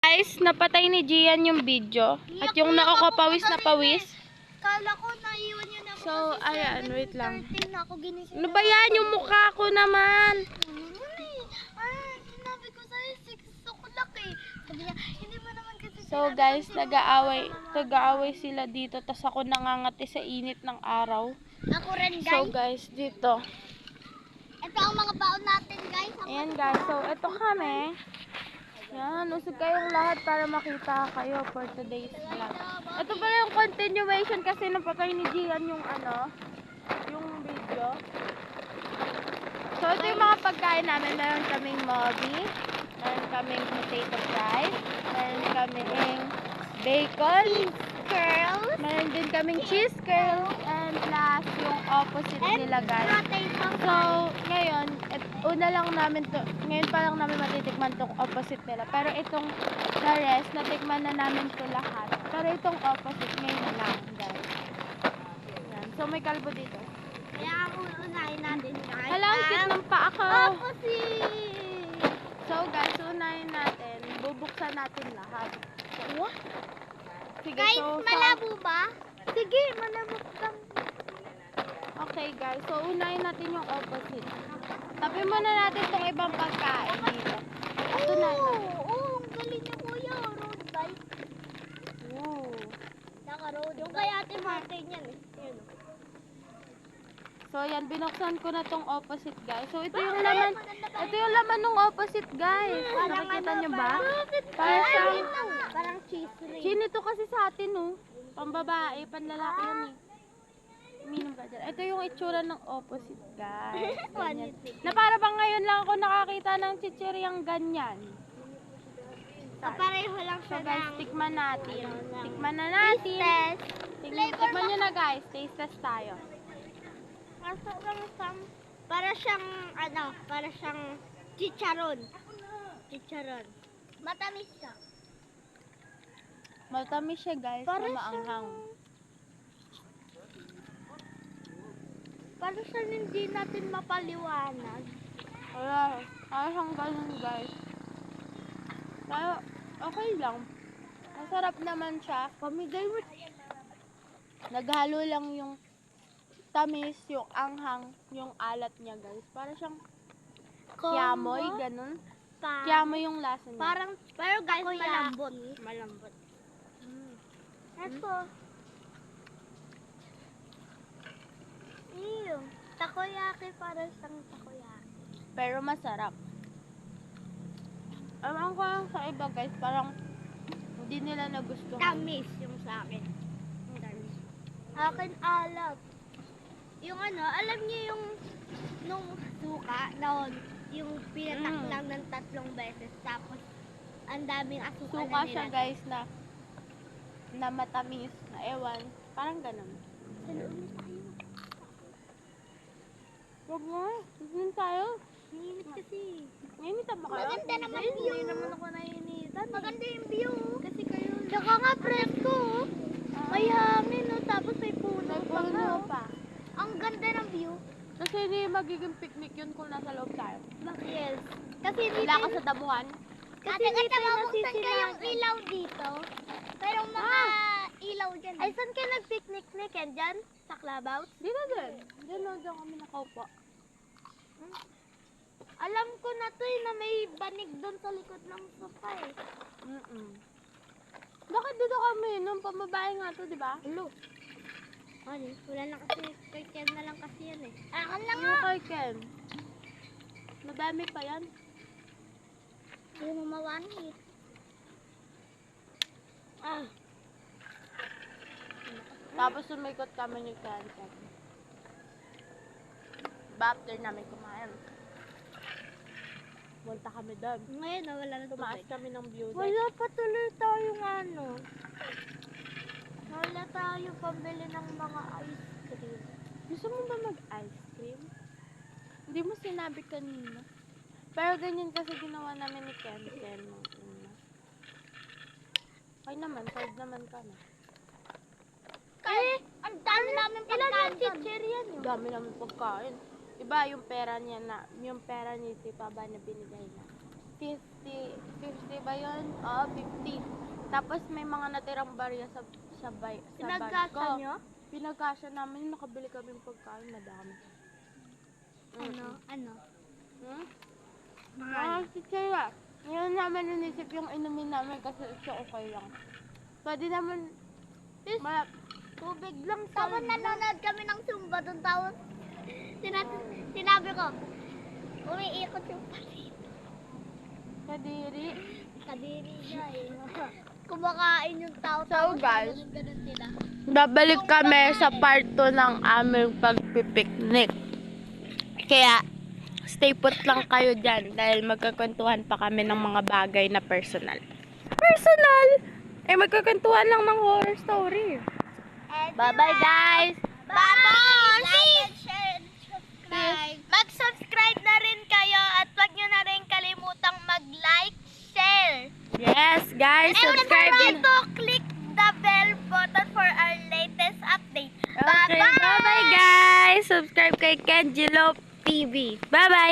Guys, napatay ni Gian yung video. At yung nakakapawis na pawis. Kala ko naiwan yun ako. So, ayan, wait lang. 13 na ako ginising. Ano ba yan? Yung mukha ko naman. Sinabi ko sa'yo, 6 o'clock eh. Sabi niya, hindi mo naman kasi So guys, nag-aaway sila dito. Tas ako nangangati sa init ng araw. Ako rin guys. So guys, dito. Ito ang mga baon natin guys. Ayan guys, so ito kami. Yan, usog kayong lahat para makita kayo for today's vlog. Ito pala yung continuation kasi napatay ni Gian yung yung video. So ito yung mga pagkain namin. Meron kaming mobi, meron kaming potato fries, meron kaming bacon Curls. meron din kaming cheese curls, and plus yung opposite nila guys. So, ngayon, ngayon pa lang namin matitikman itong opposite nila. Pero itong the rest, natikman na namin ito lahat. Pero itong opposite, ngayon na lang, guys. Yan. So, may kalbo dito. Kaya unahin natin guys. Hala, ang cute ng paa ko. Opposite. So, guys, unahin natin. Bubuksan natin lahat. So, sige, Guys, so, malabo ba? Sige, malabo ka. okay, guys. So, unahin natin yung opposite. Tabi muna natin itong ibang pagkain dito. Ito na. Oo, ang galing niyo kuya. Road bike. Ooh. Naka-road. Yung kay Ate Martin yan eh. Yun. So, yan, binuksan ko na tong opposite, guys. So, ito yung laman ng opposite, guys. Nakikita nyo ba? Parang cheese ring. Chin ito kasi sa atin, oh. Pambabae, panlalaki yan, eh. Minum ka dyan. Ito yung itsura ng opposite, guys. Ganyan. Na para bang ngayon lang ako nakakita ng chichiryang ganyan. Pareho lang So, siya guys, ng tikman natin. Tikman na natin. test. Tikman nyo na, guys. Taste test tayo. Para siyang chicharon. Chicharon. Matamis siya. Matamis siya, guys. Para Na maanghang. Para siyang hindi natin mapaliwanag. Wala. Parang ganun, guys. Pero, okay lang. Masarap naman siya. Pamigay mo. Naghalo lang yung tamis, yung anghang, yung alat niya, guys. Para siyang kiamoy, ganun. Kiamoy yung lasa niya. Pero guys, malambot. Malambot. Ito. Ew. Takoyaki, para siyang takoyaki. Pero masarap. Ewan ko lang sa iba, guys. Parang hindi nila nagustuhan. Tamis yung sa akin. Tamis. Akin alat. Yung alam niyo yung nung suka noon, yung pinatak lang ng 3 beses tapos ang daming asukal Suka na siya, nila. guys, na matamis, na ewan. Parang ganun. Sa loob na tayo. Wag nga. Tignan tayo. Hinit kasi. Ngayon ba kayo? Maganda naman yung view. Hindi naman ako nainitan. Maganda yung view. Kasi kayo. Saka nga presko. May hangin tapos may puno pa nga. pa. Ang ganda ng view. Kasi hindi magiging picnic yun kung nasa loob tayo. Yes. Kasi hindi Wala ka sa damuhan. Kasi hindi tayo nasisinahan. Ilaw dito. Pero mga ilaw dyan. Ay, saan kayo nag-picnic yan dyan? Sa clubhouse? Dito din. Diyan kami nakaupo. Alam ko na to na may banig doon sa likod ng sofa eh. Bakit dito kami? Nung pamabae nga to, di ba? Hello. Ano? Wala na kasi. Kay Ken na lang kasi yan eh. Akan lang Ano kay Ken? Madami pa yan. Hindi mo mawangi. Tapos sumikot kami ni Ken. After namin kumain. Punta kami doon. Ngayon na wala na Tumaas kami ng view deck. Wala pa tuloy tayong Wala tayo pambili ng mga ice cream. Gusto mo ba mag-ice cream? Hindi mo sinabi kanina. Pero ganyan kasi ginawa namin ni Ken nung una. Okay naman, third naman kami. Ang dami namin pagkain. Ilan yung teacher yan? Dami namin pagkain. Iba yung pera niya yung pera ni Tita Ba na binigay na. 50 ba yun? Oo, 50. Tapos may mga natirang barya sa bag Pinagkasa ko. nyo? Pinagkasya namin, nakabili kami ng pagkain, madami. Ano? Hmm? Mahal. Si Chaya. Ngayon namin inisip yung inumin namin kasi siya okay lang. Pwede naman, tubig lang sa Tapos nanonood kami ng Zumba doon, tapos sinabi ko, umiikot yung kadiri. kadiri niya eh. Kumakain yung tao, So, tapos guys, ganun sila. Babalik kami sa part 2 ng aming pagpipiknik. Kaya, stay put lang kayo dyan dahil magkakwentuhan pa kami ng mga bagay na personal. Personal! Eh, magkakwentuhan lang ng horror story. Bye-bye, guys! Bye-bye! Like, share, and subscribe. Mag-subscribe na rin kayo at wag nyo na rin kalimutang mag-like, share. Yes, guys! And Subscribe don't din. forget to click the bell button for our latest update. Okay, bye-bye, guys! Subscribe kay Kenjilo TV. Bye-bye!